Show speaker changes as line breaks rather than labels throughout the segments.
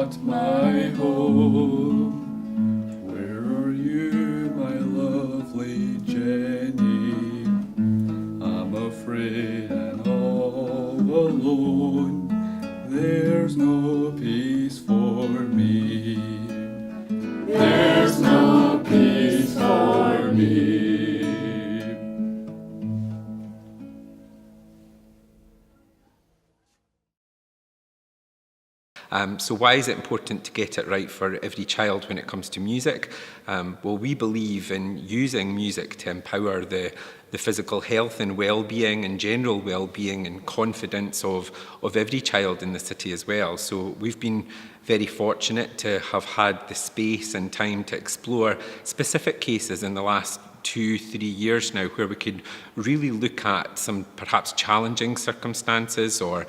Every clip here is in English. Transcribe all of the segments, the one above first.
not my home. Where are you, my lovely Jenny? I'm afraid and all alone. There's no peace for me. There's no peace for me.
So why is it important to get it right for every child when it comes to music? Well, we believe in using music to empower the physical health and well-being and general well-being and confidence of every child in the city as well. So we've been very fortunate to have had the space and time to explore specific cases in the last 2-3 years now where we could really look at some perhaps challenging circumstances or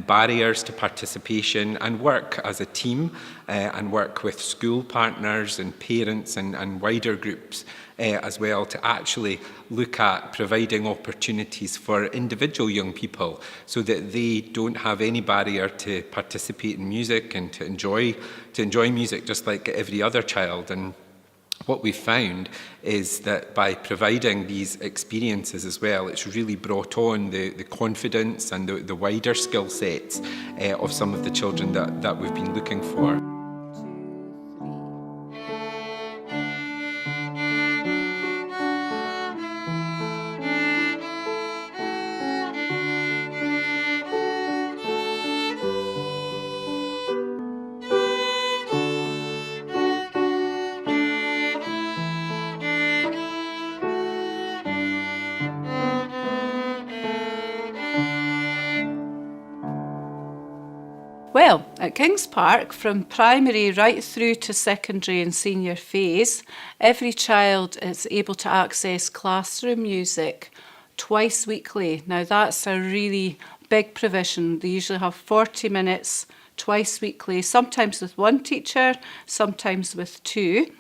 barriers to participation and work as a team and work with school partners and parents and wider groups as well to actually look at providing opportunities for individual young people so that they don't have any barrier to participate in music and to enjoy music just like every other child. And what we've found is that by providing these experiences as well, it's really brought on the confidence and the wider skill sets of some of the children that we've been looking for.
Well, at Kings Park, from primary right through to secondary and senior phase, every child is able to access classroom music twice weekly. Now that's a really big provision. They usually have 40 minutes twice weekly, sometimes with one teacher, sometimes with two.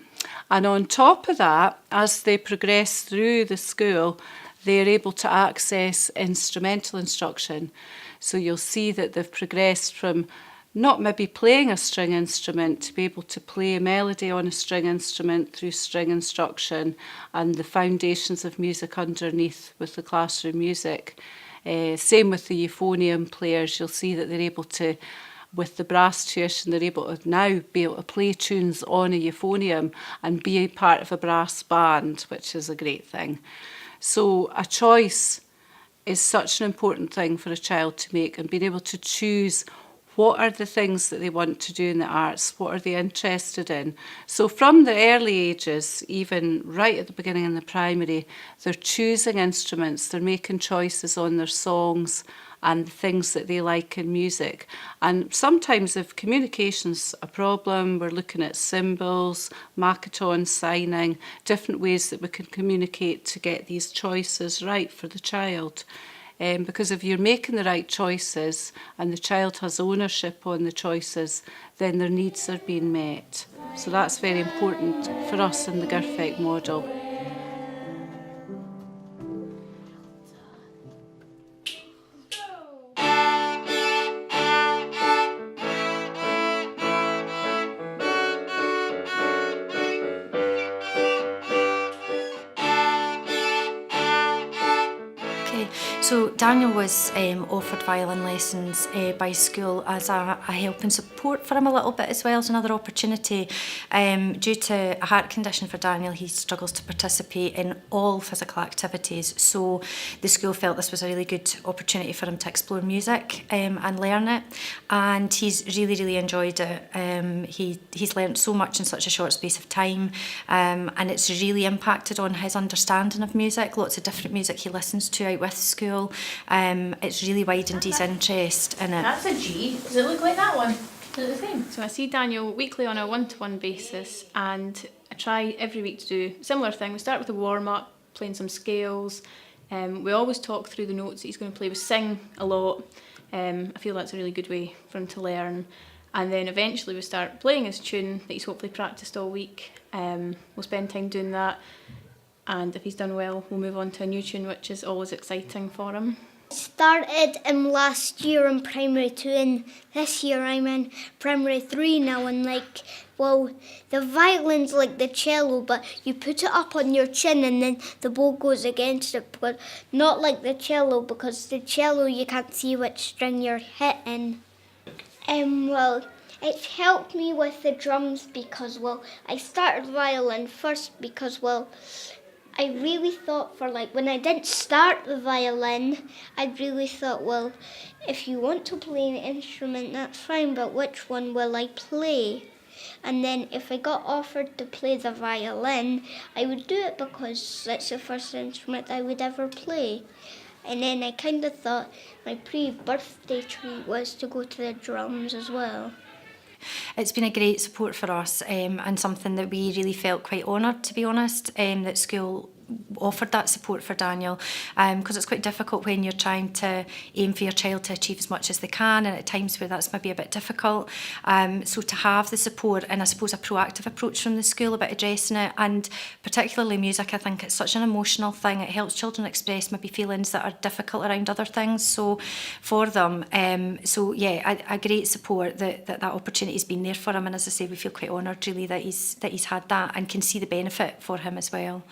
And on top of that, as they progress through the school, they're able to access instrumental instruction. So you'll see that they've progressed from not maybe playing a string instrument to be able to play a melody on a string instrument through string instruction and the foundations of music underneath with the classroom music. Same with the euphonium players. You'll see that they're able to, with the brass tuition, they're able to now be able to play tunes on a euphonium and be a part of a brass band, which is a great thing. So a choice is such an important thing for a child to make, and being able to choose what are the things that they want to do in the arts, what are they interested in. So from the early ages, even right at the beginning in the primary, they're choosing instruments, they're making choices on their songs and the things that they like in music. And sometimes if communication's a problem, we're looking at symbols, Makaton signing, different ways that we can communicate to get these choices right for the child. Because if you're making the right choices and the child has ownership on the choices, then their needs are being met. So that's very important for us in the Gerfeck model.
So Daniel was offered violin lessons by school as a help and support for him a little bit as well as another opportunity. Due to a heart condition for Daniel, he struggles to participate in all physical activities. So the school felt this was a really good opportunity for him to explore music and learn it. And he's really enjoyed it. He's learnt so much in such a short space of time, and it's really impacted on his understanding of music. Lots of different music he listens to out with school. It's really widened his interest in it.
That's a G. Does it look like that one? Is it the same? So I see Daniel weekly on a one-to-one basis, and I try every week to do a similar thing. We start with a warm-up, playing some scales. We always talk through the notes that he's going to play. We sing a lot. I feel that's a really good way for him to learn. And then eventually we start playing his tune that he's hopefully practiced all week. We'll spend time doing that. And if he's done well, we'll move on to a new tune, which is always exciting for him.
Started last year in primary 2 and this year I'm in primary 3 now, and the violin's like the cello, but you put it up on your chin and then the bow goes against it, but not like the cello, because the cello you can't see which string you're hitting. It's helped me with the drums because, I started violin first because, I really thought when I didn't start the violin, I really thought, if you want to play an instrument, that's fine, but which one will I play? And then if I got offered to play the violin, I would do it because that's the first instrument I would ever play. And then I kind of thought my pre-birthday treat was to go to the drums as well.
It's been a great support for us, and something that we really felt quite honoured, to be honest, that school offered that support for Daniel, because it's quite difficult when you're trying to aim for your child to achieve as much as they can, and at times where that's maybe a bit difficult. So to have the support and I suppose a proactive approach from the school about addressing it, and particularly music, I think it's such an emotional thing. It helps children express maybe feelings that are difficult around other things. So for them, a great support that opportunity's been there for him, and as I say, we feel quite honoured really that he's had that and can see the benefit for him as well.